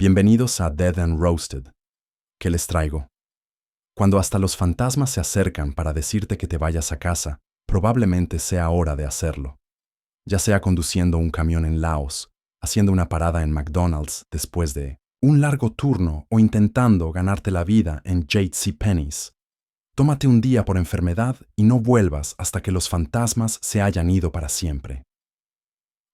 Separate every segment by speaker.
Speaker 1: Bienvenidos a Dead and Roasted. ¿Qué les traigo? Cuando hasta los fantasmas se acercan para decirte que te vayas a casa, probablemente sea hora de hacerlo. Ya sea conduciendo un camión en Laos, haciendo una parada en McDonald's después de un largo turno o intentando ganarte la vida en JCPenney's. Tómate un día por enfermedad y no vuelvas hasta que los fantasmas se hayan ido para siempre.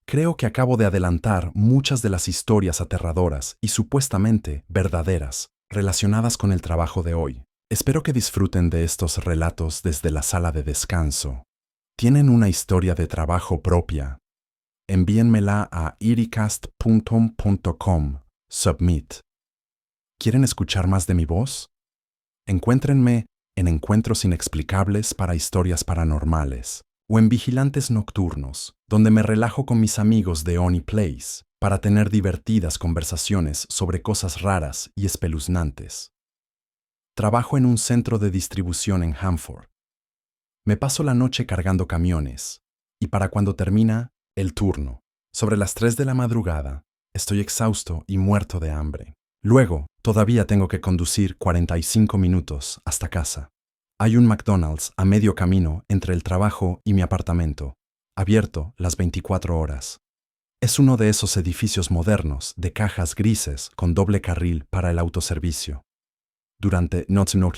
Speaker 1: Creo que acabo de adelantar muchas de las historias aterradoras y supuestamente verdaderas relacionadas con el trabajo de hoy. Espero que disfruten de estos relatos desde la sala de descanso. ¿Tienen una historia de trabajo propia? Envíenmela a iricast.com. Submit. ¿Quieren escuchar más de mi voz? Encuéntrenme en Encuentros Inexplicables para Historias Paranormales o en Vigilantes Nocturnos, donde me relajo con mis amigos de Oni Place para tener divertidas conversaciones sobre cosas raras y espeluznantes. Trabajo en un centro de distribución en Hanford. Me paso la noche cargando camiones, y para cuando termina el turno, sobre las 3 de la madrugada, estoy exhausto y muerto de hambre. Luego, todavía tengo que conducir 45 minutos hasta casa. Hay un McDonald's a medio camino entre el trabajo y mi apartamento, abierto las 24 horas. Es uno de esos edificios modernos de cajas grises con doble carril para el autoservicio. Durante Nottingham,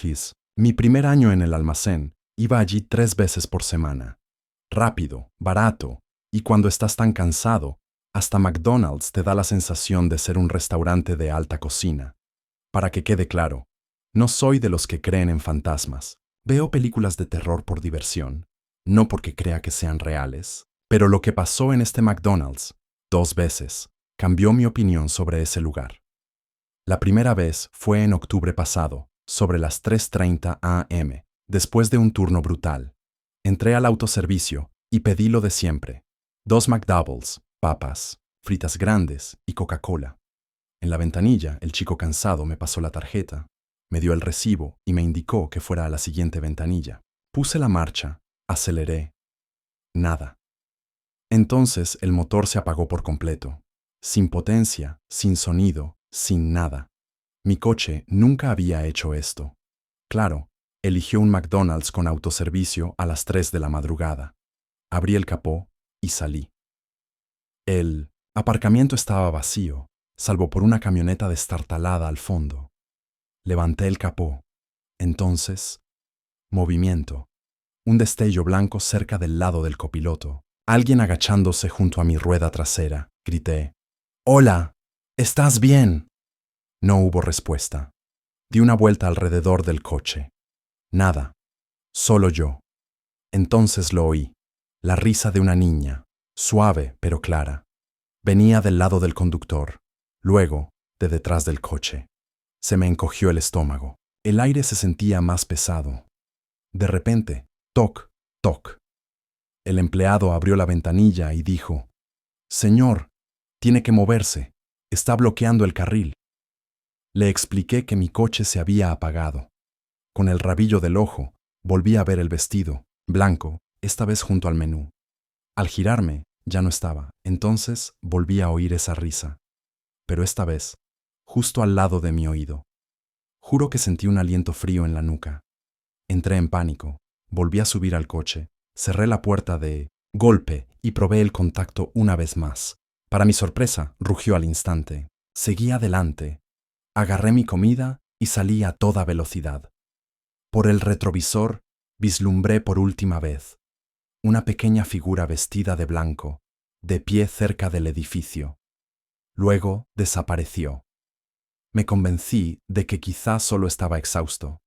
Speaker 1: mi primer año en el almacén, iba allí 3 veces por semana. Rápido, barato, y cuando estás tan cansado, hasta McDonald's te da la sensación de ser un restaurante de alta cocina. Para que quede claro, no soy de los que creen en fantasmas. Veo películas de terror por diversión, no porque crea que sean reales, pero lo que pasó en este McDonald's, 2 veces, cambió mi opinión sobre ese lugar. La primera vez fue en octubre pasado, sobre las 3:30 am, después de un turno brutal. Entré al autoservicio y pedí lo de siempre: 2 McDoubles, papas, fritas grandes y Coca-Cola. En la ventanilla, el chico cansado me pasó la tarjeta, me dio el recibo y me indicó que fuera a la siguiente ventanilla. Puse la marcha, aceleré. Nada. Entonces el motor se apagó por completo. Sin potencia, sin sonido, sin nada. Mi coche nunca había hecho esto. Claro, eligió un McDonald's con autoservicio a las 3 de la madrugada. Abrí el capó y salí. El aparcamiento estaba vacío, salvo por una camioneta destartalada al fondo. Levanté el capó. Entonces, movimiento. Un destello blanco cerca del lado del copiloto. Alguien agachándose junto a mi rueda trasera. Grité: «¡Hola! ¿Estás bien?» No hubo respuesta. Di una vuelta alrededor del coche. Nada. Solo yo. Entonces lo oí. La risa de una niña, suave pero clara. Venía del lado del conductor, luego de detrás del coche. Se me encogió el estómago. El aire se sentía más pesado. De repente, toc, toc. El empleado abrió la ventanilla y dijo: «Señor, tiene que moverse. Está bloqueando el carril». Le expliqué que mi coche se había apagado. Con el rabillo del ojo, volví a ver el vestido, blanco, esta vez junto al menú. Al girarme, ya no estaba. Entonces volví a oír esa risa. Pero esta vez, justo al lado de mi oído. Juro que sentí un aliento frío en la nuca. Entré en pánico, volví a subir al coche, cerré la puerta de golpe y probé el contacto una vez más. Para mi sorpresa, rugió al instante. Seguí adelante. Agarré mi comida y salí a toda velocidad. Por el retrovisor, vislumbré por última vez una pequeña figura vestida de blanco, de pie cerca del edificio. Luego desapareció. Me convencí de que quizá solo estaba exhausto.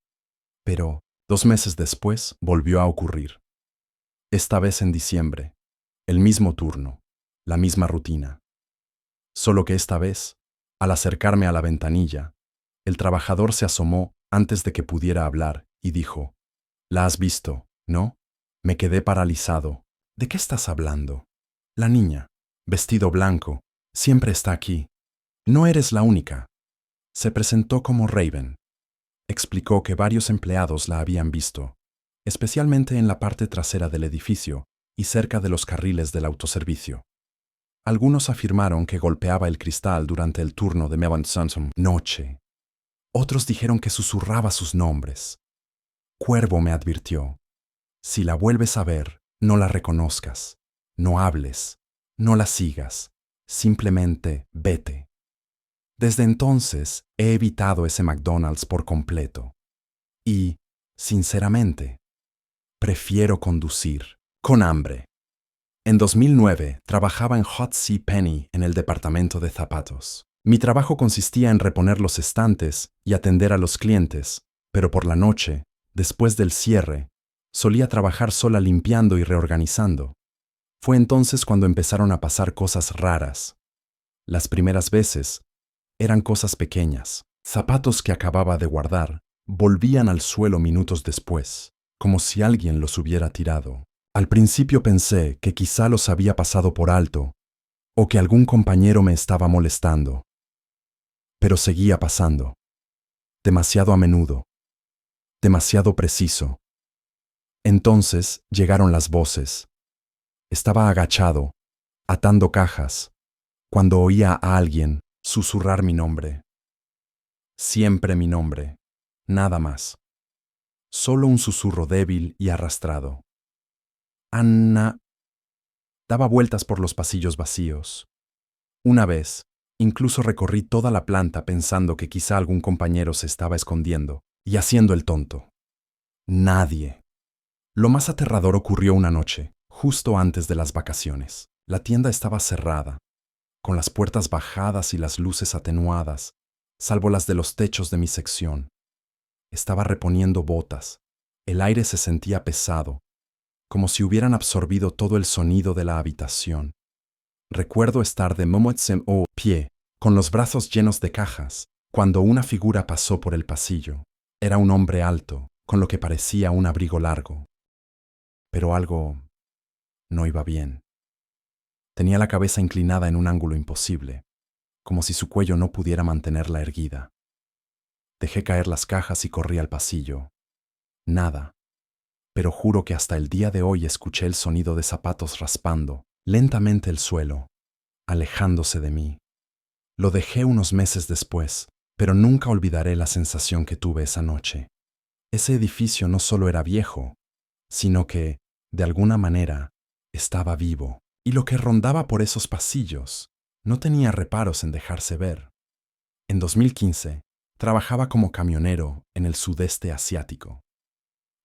Speaker 1: Pero 2 meses después volvió a ocurrir. Esta vez en diciembre. El mismo turno, la misma rutina. Solo que esta vez, al acercarme a la ventanilla, el trabajador se asomó antes de que pudiera hablar y dijo: «¿La has visto, no?» Me quedé paralizado. ¿De qué estás hablando? La niña, vestido blanco, siempre está aquí. No eres la única. Se presentó como Raven. Explicó que varios empleados la habían visto, especialmente en la parte trasera del edificio y cerca de los carriles del autoservicio. Algunos afirmaron que golpeaba el cristal durante el turno de Mevan noche. Otros dijeron que susurraba sus nombres. Cuervo me advirtió: si la vuelves a ver, no la reconozcas, no hables, no la sigas, simplemente vete. Desde entonces he evitado ese McDonald's por completo. Y, sinceramente, prefiero conducir con hambre. En 2009 trabajaba en Hot Sea Penny en el departamento de zapatos. Mi trabajo consistía en reponer los estantes y atender a los clientes, pero por la noche, después del cierre, solía trabajar sola limpiando y reorganizando. Fue entonces cuando empezaron a pasar cosas raras. Las primeras veces eran cosas pequeñas. Zapatos que acababa de guardar volvían al suelo minutos después, como si alguien los hubiera tirado. Al principio pensé que quizá los había pasado por alto o que algún compañero me estaba molestando. Pero seguía pasando. Demasiado a menudo. Demasiado preciso. Entonces llegaron las voces. Estaba agachado, atando cajas, cuando oía a alguien susurrar mi nombre. Siempre mi nombre. Nada más. Solo un susurro débil y arrastrado. Anna. Daba vueltas por los pasillos vacíos. Una vez, incluso recorrí toda la planta pensando que quizá algún compañero se estaba escondiendo y haciendo el tonto. Nadie. Lo más aterrador ocurrió una noche, justo antes de las vacaciones. La tienda estaba cerrada, con las puertas bajadas y las luces atenuadas, salvo las de los techos de mi sección. Estaba reponiendo botas. El aire se sentía pesado, como si hubieran absorbido todo el sonido de la habitación. Recuerdo estar de pie, con los brazos llenos de cajas, cuando una figura pasó por el pasillo. Era un hombre alto, con lo que parecía un abrigo largo. Pero algo no iba bien. Tenía la cabeza inclinada en un ángulo imposible, como si su cuello no pudiera mantenerla erguida. Dejé caer las cajas y corrí al pasillo. Nada. Pero juro que hasta el día de hoy escuché el sonido de zapatos raspando lentamente el suelo, alejándose de mí. Lo dejé unos meses después, pero nunca olvidaré la sensación que tuve esa noche. Ese edificio no solo era viejo, sino que, de alguna manera, estaba vivo, y lo que rondaba por esos pasillos no tenía reparos en dejarse ver. En 2015, trabajaba como camionero en el sudeste asiático.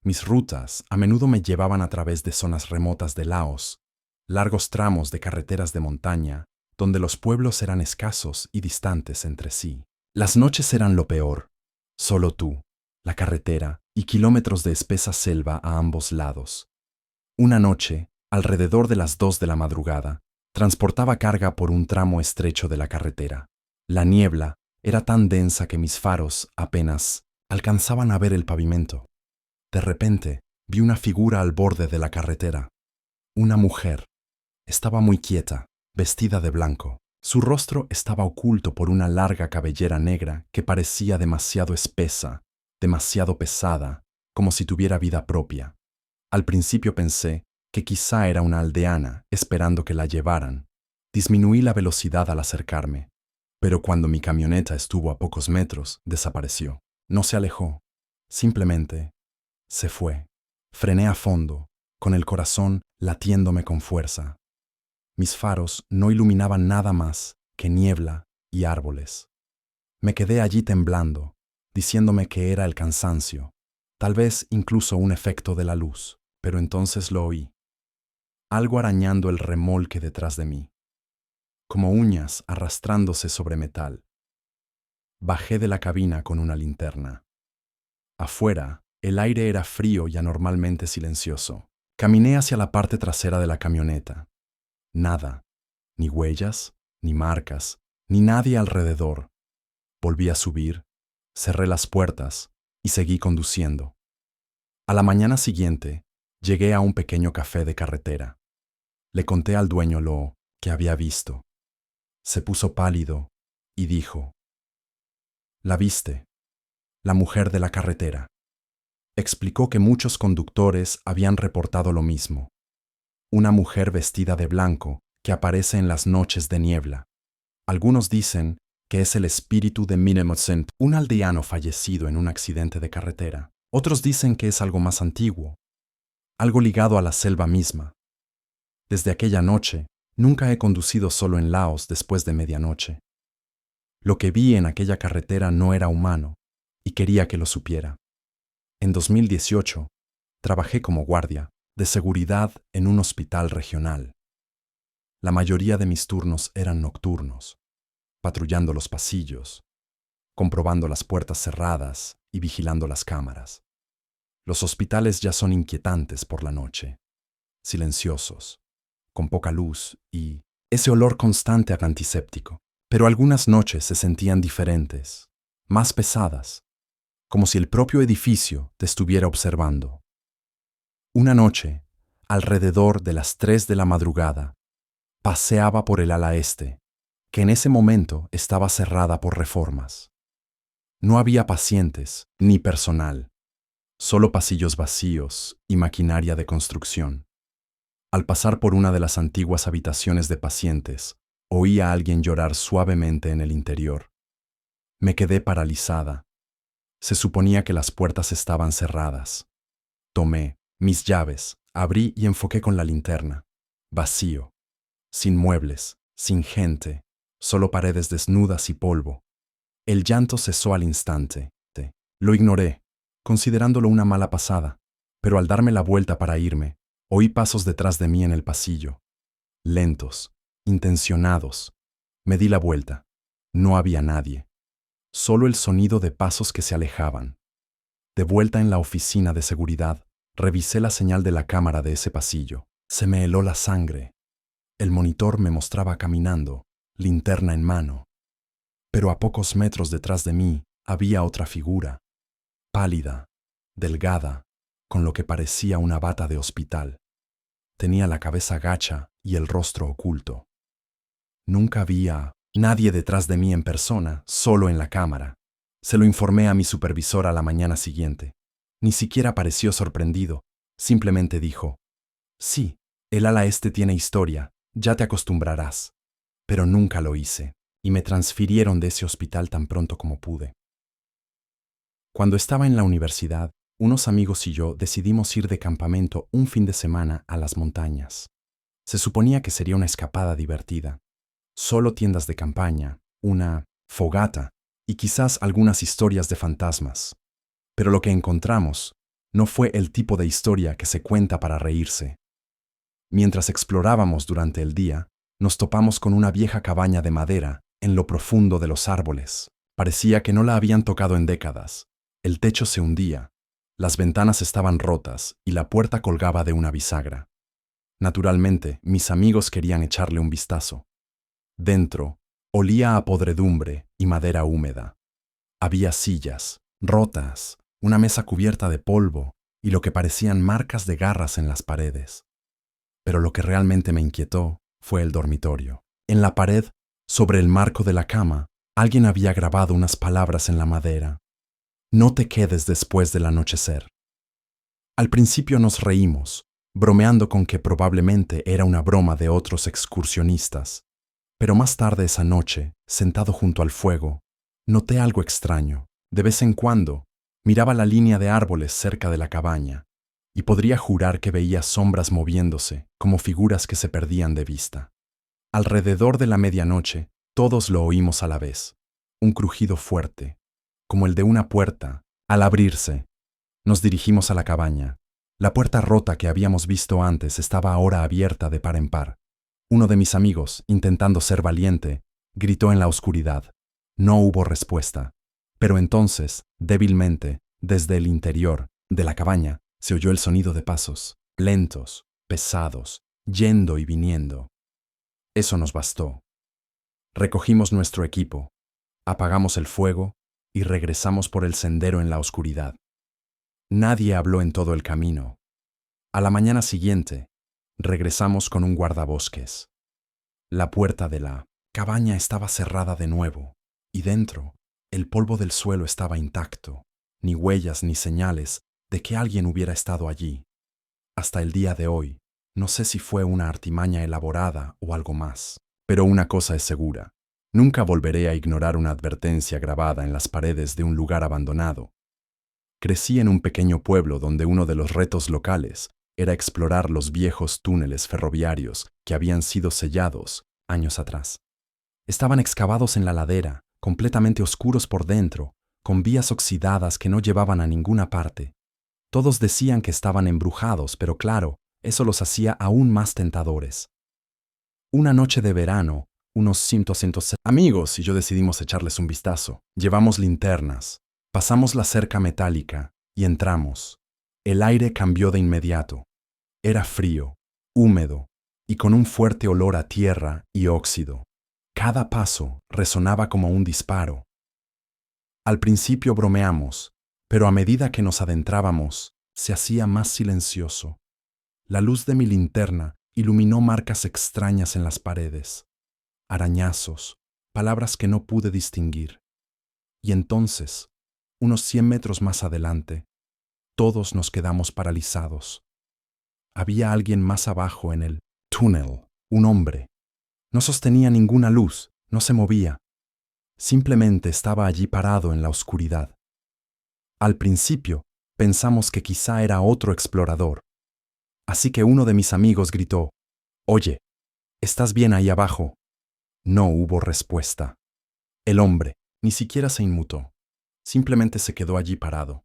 Speaker 1: Mis rutas a menudo me llevaban a través de zonas remotas de Laos, largos tramos de carreteras de montaña, donde los pueblos eran escasos y distantes entre sí. Las noches eran lo peor. Solo tú, la carretera y kilómetros de espesa selva a ambos lados. Una noche, alrededor de las 2 de la madrugada, transportaba carga por un tramo estrecho de la carretera. La niebla era tan densa que mis faros apenas alcanzaban a ver el pavimento. De repente, vi una figura al borde de la carretera. Una mujer. Estaba muy quieta, vestida de blanco. Su rostro estaba oculto por una larga cabellera negra que parecía demasiado espesa, demasiado pesada, como si tuviera vida propia. Al principio pensé que quizá era una aldeana esperando que la llevaran. Disminuí la velocidad al acercarme, pero cuando mi camioneta estuvo a pocos metros, desapareció. No se alejó, simplemente se fue. Frené a fondo, con el corazón latiéndome con fuerza. Mis faros no iluminaban nada más que niebla y árboles. Me quedé allí temblando, diciéndome que era el cansancio, tal vez incluso un efecto de la luz, pero entonces lo oí. Algo arañando el remolque detrás de mí, como uñas arrastrándose sobre metal. Bajé de la cabina con una linterna. Afuera, el aire era frío y anormalmente silencioso. Caminé hacia la parte trasera de la camioneta. Nada, ni huellas, ni marcas, ni nadie alrededor. Volví a subir, cerré las puertas y seguí conduciendo. A la mañana siguiente, llegué a un pequeño café de carretera. Le conté al dueño lo que había visto. Se puso pálido y dijo: «¿La viste? La mujer de la carretera». Explicó que muchos conductores habían reportado lo mismo. Una mujer vestida de blanco que aparece en las noches de niebla. Algunos dicen que es el espíritu de Minemocent, un aldeano fallecido en un accidente de carretera. Otros dicen que es algo más antiguo, algo ligado a la selva misma. Desde aquella noche, nunca he conducido solo en Laos después de medianoche. Lo que vi en aquella carretera no era humano, y quería que lo supiera. En 2018, trabajé como guardia de seguridad en un hospital regional. La mayoría de mis turnos eran nocturnos, patrullando los pasillos, comprobando las puertas cerradas y vigilando las cámaras. Los hospitales ya son inquietantes por la noche, silenciosos, con poca luz y ese olor constante a antiséptico. Pero algunas noches se sentían diferentes, más pesadas, como si el propio edificio te estuviera observando. Una noche, alrededor de las 3 de la madrugada, paseaba por el ala este, que en ese momento estaba cerrada por reformas. No había pacientes ni personal, solo pasillos vacíos y maquinaria de construcción. Al pasar por una de las antiguas habitaciones de pacientes, oí a alguien llorar suavemente en el interior. Me quedé paralizada. Se suponía que las puertas estaban cerradas. Tomé mis llaves, abrí y enfoqué con la linterna. Vacío, sin muebles, sin gente, solo paredes desnudas y polvo. El llanto cesó al instante. Lo ignoré, considerándolo una mala pasada, pero al darme la vuelta para irme, oí pasos detrás de mí en el pasillo. Lentos, intencionados. Me di la vuelta. No había nadie. Solo el sonido de pasos que se alejaban. De vuelta en la oficina de seguridad, revisé la señal de la cámara de ese pasillo. Se me heló la sangre. El monitor me mostraba caminando, linterna en mano. Pero a pocos metros detrás de mí había otra figura, pálida, delgada, con lo que parecía una bata de hospital. Tenía la cabeza gacha y el rostro oculto. Nunca vi a nadie detrás de mí en persona, solo en la cámara. Se lo informé a mi supervisor a la mañana siguiente. Ni siquiera pareció sorprendido, simplemente dijo: «Sí, el ala este tiene historia, ya te acostumbrarás». Pero nunca lo hice, y me transfirieron de ese hospital tan pronto como pude. Cuando estaba en la universidad, unos amigos y yo decidimos ir de campamento un fin de semana a las montañas. Se suponía que sería una escapada divertida. Solo tiendas de campaña, una fogata y quizás algunas historias de fantasmas. Pero lo que encontramos no fue el tipo de historia que se cuenta para reírse. Mientras explorábamos durante el día, nos topamos con una vieja cabaña de madera en lo profundo de los árboles. Parecía que no la habían tocado en décadas. El techo se hundía, las ventanas estaban rotas y la puerta colgaba de una bisagra. Naturalmente, mis amigos querían echarle un vistazo. Dentro, olía a podredumbre y madera húmeda. Había sillas, rotas, una mesa cubierta de polvo y lo que parecían marcas de garras en las paredes. Pero lo que realmente me inquietó fue el dormitorio. En la pared, sobre el marco de la cama, alguien había grabado unas palabras en la madera. «No te quedes después del anochecer». Al principio nos reímos, bromeando con que probablemente era una broma de otros excursionistas. Pero más tarde esa noche, sentado junto al fuego, noté algo extraño. De vez en cuando, miraba la línea de árboles cerca de la cabaña, y podría jurar que veía sombras moviéndose, como figuras que se perdían de vista. Alrededor de la medianoche, todos lo oímos a la vez. Un crujido fuerte, como el de una puerta. Al abrirse, nos dirigimos a la cabaña. La puerta rota que habíamos visto antes estaba ahora abierta de par en par. Uno de mis amigos, intentando ser valiente, gritó en la oscuridad. No hubo respuesta. Pero entonces, débilmente, desde el interior de la cabaña, se oyó el sonido de pasos, lentos, pesados, yendo y viniendo. Eso nos bastó. Recogimos nuestro equipo, apagamos el fuego y regresamos por el sendero en la oscuridad. Nadie habló en todo el camino. A la mañana siguiente, regresamos con un guardabosques. La puerta de la cabaña estaba cerrada de nuevo, y dentro, el polvo del suelo estaba intacto, ni huellas ni señales de que alguien hubiera estado allí. Hasta el día de hoy, No sé si fue una artimaña elaborada o algo más, pero una cosa es segura. Nunca volveré a ignorar una advertencia grabada en las paredes de un lugar abandonado. Crecí en un pequeño pueblo donde uno de los retos locales era explorar los viejos túneles ferroviarios que habían sido sellados años atrás. Estaban excavados en la ladera, completamente oscuros por dentro, con vías oxidadas que no llevaban a ninguna parte. Todos decían que estaban embrujados, pero claro, eso los hacía aún más tentadores. Una noche de verano, unos 100 amigos y yo decidimos echarles un vistazo. Llevamos linternas, pasamos la cerca metálica y entramos. El aire cambió de inmediato. Era frío, húmedo y con un fuerte olor a tierra y óxido. Cada paso resonaba como un disparo. Al principio bromeamos, pero a medida que nos adentrábamos, se hacía más silencioso. La luz de mi linterna iluminó marcas extrañas en las paredes, arañazos, palabras que no pude distinguir. Y entonces, unos 100 metros más adelante, todos nos quedamos paralizados. Había alguien más abajo en el túnel, un hombre. No sostenía ninguna luz, no se movía. Simplemente estaba allí parado en la oscuridad. Al principio, pensamos que quizá era otro explorador. Así que uno de mis amigos gritó, «Oye, ¿estás bien ahí abajo?» No hubo respuesta. El hombre ni siquiera se inmutó. Simplemente se quedó allí parado.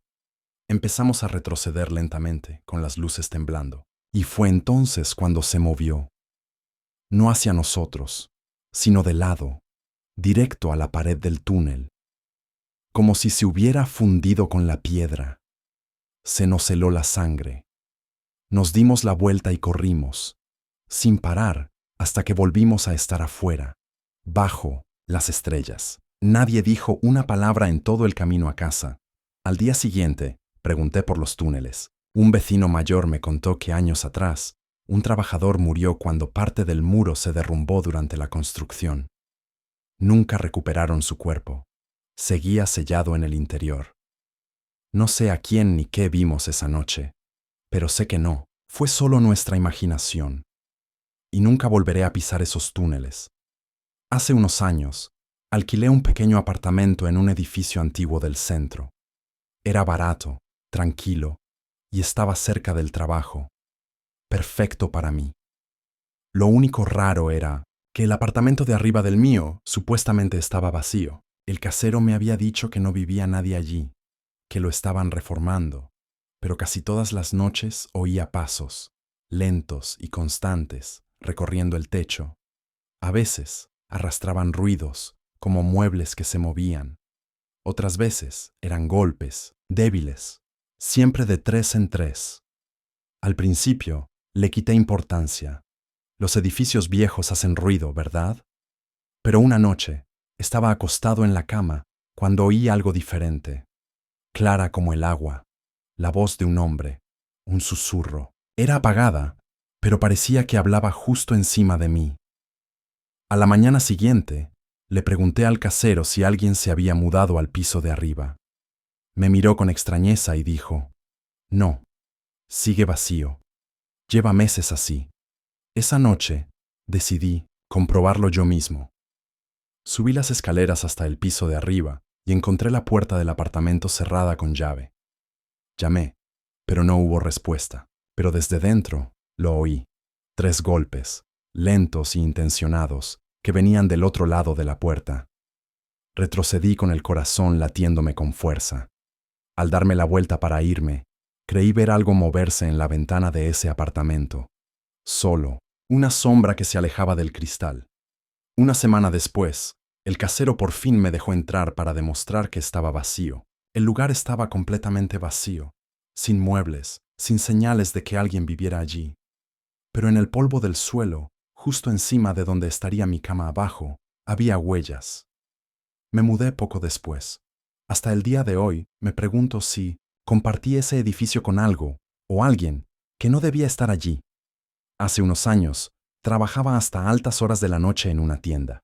Speaker 1: Empezamos a retroceder lentamente, con las luces temblando. Y fue entonces cuando se movió. No hacia nosotros, sino de lado, directo a la pared del túnel. Como si se hubiera fundido con la piedra. Se nos heló la sangre. Nos dimos la vuelta y corrimos, sin parar, hasta que volvimos a estar afuera, bajo las estrellas. Nadie dijo una palabra en todo el camino a casa. Al día siguiente, pregunté por los túneles. Un vecino mayor me contó que años atrás, un trabajador murió cuando parte del muro se derrumbó durante la construcción. Nunca recuperaron su cuerpo. Seguía sellado en el interior. No sé a quién ni qué vimos esa noche, pero sé que no, fue solo nuestra imaginación. Y nunca volveré a pisar esos túneles. Hace unos años, alquilé un pequeño apartamento en un edificio antiguo del centro. Era barato, tranquilo, y estaba cerca del trabajo. Perfecto para mí. Lo único raro era que el apartamento de arriba del mío supuestamente estaba vacío. El casero me había dicho que no vivía nadie allí, que lo estaban reformando, pero casi todas las noches oía pasos, lentos y constantes, recorriendo el techo. A veces arrastraban ruidos, como muebles que se movían. Otras veces eran golpes, débiles, siempre de 3 en 3. Al principio le quité importancia. Los edificios viejos hacen ruido, ¿verdad? Pero una noche estaba acostado en la cama cuando oí algo diferente. Clara como el agua, la voz de un hombre, un susurro. Era apagada, pero parecía que hablaba justo encima de mí. A la mañana siguiente, le pregunté al casero si alguien se había mudado al piso de arriba. Me miró con extrañeza y dijo, «No, sigue vacío. Lleva meses así». Esa noche, decidí comprobarlo yo mismo. Subí las escaleras hasta el piso de arriba y encontré la puerta del apartamento cerrada con llave. Llamé, pero no hubo respuesta. Pero desde dentro lo oí. 3 golpes, lentos e intencionados, que venían del otro lado de la puerta. Retrocedí con el corazón latiéndome con fuerza. Al darme la vuelta para irme, creí ver algo moverse en la ventana de ese apartamento. Solo, una sombra que se alejaba del cristal. Una semana después, el casero por fin me dejó entrar para demostrar que estaba vacío. El lugar estaba completamente vacío, sin muebles, sin señales de que alguien viviera allí. Pero en el polvo del suelo, justo encima de donde estaría mi cama abajo, había huellas. Me mudé poco después. Hasta el día de hoy me pregunto si compartí ese edificio con algo o alguien que no debía estar allí. Hace unos años, trabajaba hasta altas horas de la noche en una tienda.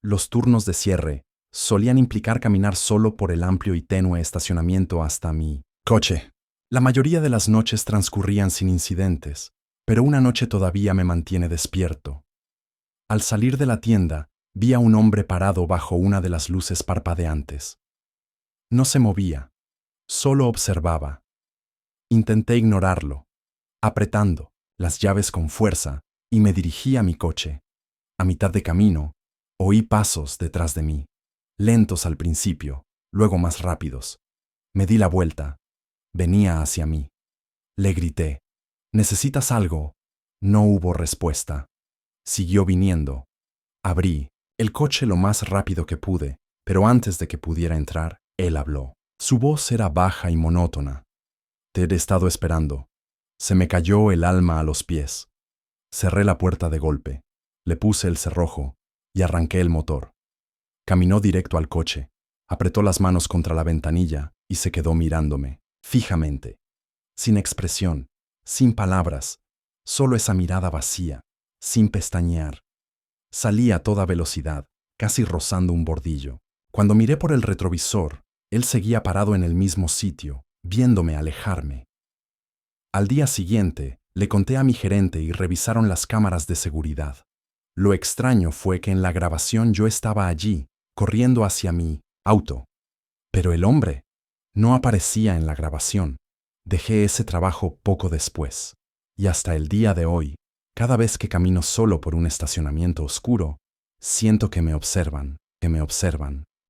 Speaker 1: Los turnos de cierre solían implicar caminar solo por el amplio y tenue estacionamiento hasta mi coche. La mayoría de las noches transcurrían sin incidentes, pero una noche todavía me mantiene despierto. Al salir de la tienda, vi a un hombre parado bajo una de las luces parpadeantes. No se movía, solo observaba. Intenté ignorarlo, apretando las llaves con fuerza, y me dirigí a mi coche. A mitad de camino, oí pasos detrás de mí, lentos al principio, luego más rápidos. Me di la vuelta. Venía hacia mí. Le grité: «¿Necesitas algo?». No hubo respuesta. Siguió viniendo. Abrí el coche lo más rápido que pude, pero antes de que pudiera entrar, él habló. Su voz era baja y monótona. «Te he estado esperando». Se me cayó el alma a los pies. Cerré la puerta de golpe, le puse el cerrojo y arranqué el motor. Caminó directo al coche, apretó las manos contra la ventanilla y se quedó mirándome, fijamente, sin expresión, sin palabras, solo esa mirada vacía, sin pestañear. Salí a toda velocidad, casi rozando un bordillo. Cuando miré por el retrovisor, él seguía parado en el mismo sitio, viéndome alejarme. Al día siguiente, le conté a mi gerente y revisaron las cámaras de seguridad. Lo extraño fue que en la grabación yo estaba allí, corriendo hacia mi auto. Pero el hombre no aparecía en la grabación. Dejé ese trabajo poco después. Y hasta el día de hoy, cada vez que camino solo por un estacionamiento oscuro, siento que me observan,